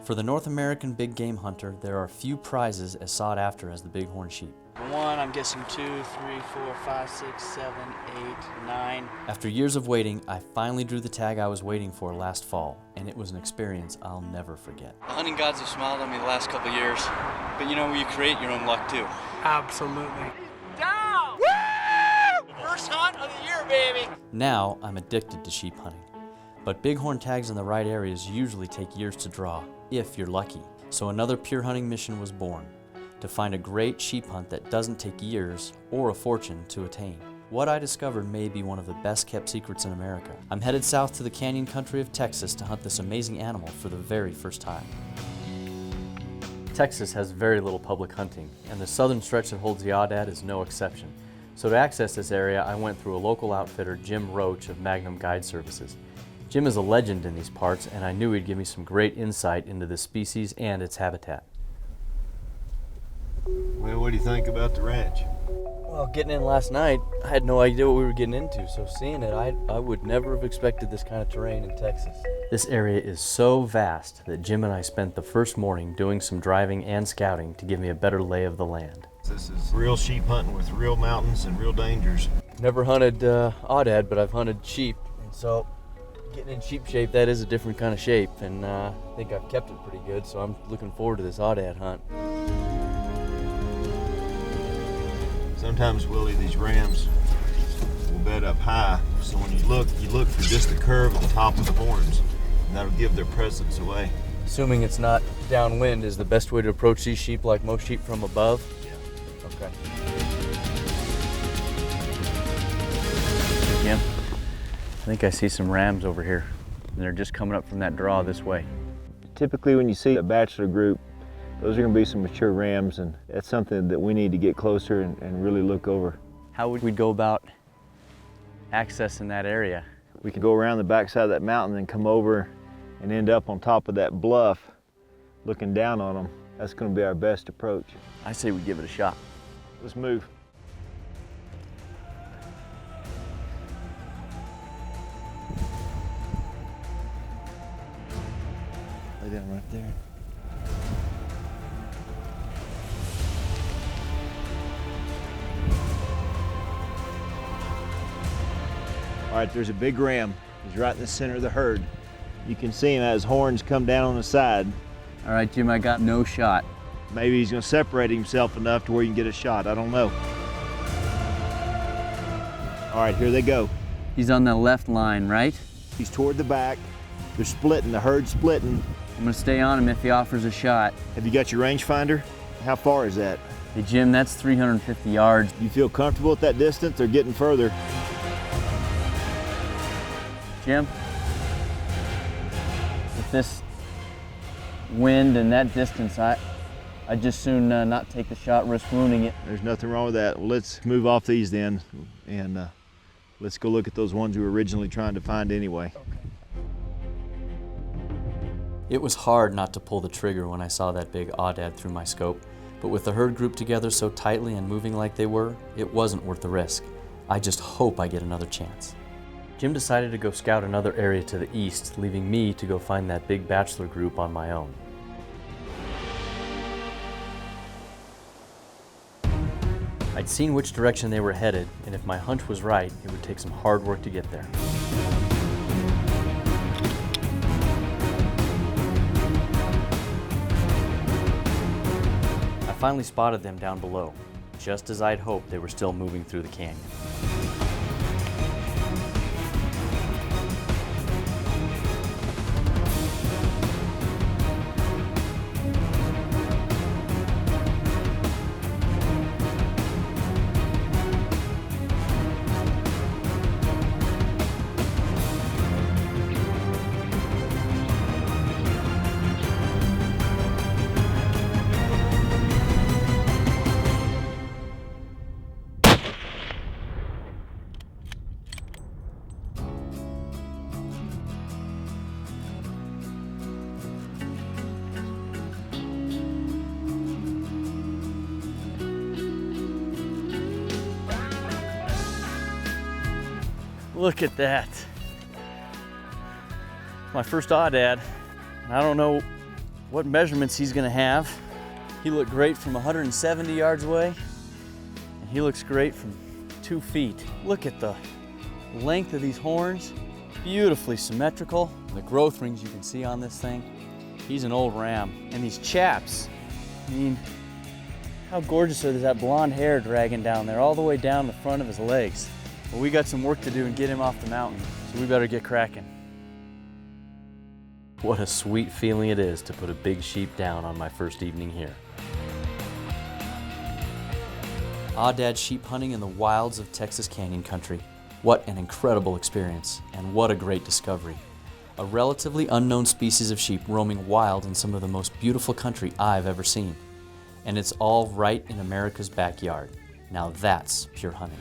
For the North American big game hunter, there are few prizes as sought after as the bighorn sheep. 1, I'm guessing 2, 3, 4, 5, 6, 7, 8, 9. After years of waiting, I finally drew the tag I was waiting for last fall, and it was an experience I'll never forget. The hunting gods have smiled on me the last couple of years, but you know, you create your own luck too. Absolutely. Down! Woo! First hunt of the year, baby! Now, I'm addicted to sheep hunting. But bighorn tags in the right areas usually take years to draw, if you're lucky. So another pure hunting mission was born, to find a great sheep hunt that doesn't take years or a fortune to attain. What I discovered may be one of the best kept secrets in America. I'm headed south to the canyon country of Texas to hunt this amazing animal for the very first time. Texas has very little public hunting, and the southern stretch that holds the Aoudad is no exception. So to access this area, I went through a local outfitter, Jim Roche of Magnum Guide Services. Jim is a legend in these parts, and I knew he'd give me some great insight into this species and its habitat. Well, what do you think about the ranch? Well, getting in last night, I had no idea what we were getting into, so seeing it, I would never have expected this kind of terrain in Texas. This area is so vast that Jim and I spent the first morning doing some driving and scouting to give me a better lay of the land. This is real sheep hunting with real mountains and real dangers. Never hunted Aoudad, but I've hunted sheep, and so getting in sheep shape, that is a different kind of shape, and I think I've kept it pretty good, so I'm looking forward to this Aoudad hunt. Sometimes, Willie, these rams will bed up high, so when you look for just the curve at the top of the horns, and that'll give their presence away. Assuming it's not downwind is the best way to approach these sheep, like most sheep from above? Yeah. Okay. Jim, I think I see some rams over here, and they're just coming up from that draw this way. Typically when you see a bachelor group, those are going to be some mature rams, and that's something that we need to get closer and really look over. How would we go about accessing that area? We can go around the backside of that mountain and come over and end up on top of that bluff looking down on them. That's going to be our best approach. I say we give it a shot. Let's move. Lay down right there. All right, there's a big ram. He's right in the center of the herd. You can see him as horns come down on the side. All right, Jim, I got no shot. Maybe he's going to separate himself enough to where you can get a shot. I don't know. All right, here they go. He's on the left line, right? He's toward the back. They're splitting, the herd's splitting. I'm gonna stay on him if he offers a shot. Have you got your rangefinder? How far is that? Hey, Jim, that's 350 yards. You feel comfortable at that distance or getting further? Jim, with this wind and that distance, I'd just soon not take the shot, risk wounding it. There's nothing wrong with that. Well, let's move off these then, and let's go look at those ones we were originally trying to find anyway. Okay. It was hard not to pull the trigger when I saw that big Aoudad through my scope, but with the herd grouped together so tightly and moving like they were, it wasn't worth the risk. I just hope I get another chance. Jim decided to go scout another area to the east, leaving me to go find that big bachelor group on my own. I'd seen which direction they were headed, and if my hunch was right, it would take some hard work to get there. I finally spotted them down below. Just as I'd hoped, they were still moving through the canyon. Look at that. My first Aoudad. I don't know what measurements he's gonna have. He looked great from 170 yards away, and he looks great from 2 feet. Look at the length of these horns, beautifully symmetrical. The growth rings you can see on this thing. He's an old ram. And these chaps, I mean, how gorgeous is that blonde hair dragging down there, all the way down the front of his legs. Well, we got some work to do and get him off the mountain, so we better get cracking. What a sweet feeling it is to put a big sheep down on my first evening here. Aoudad sheep hunting in the wilds of Texas Canyon Country. What an incredible experience, and what a great discovery. A relatively unknown species of sheep roaming wild in some of the most beautiful country I've ever seen. And it's all right in America's backyard. Now that's pure hunting.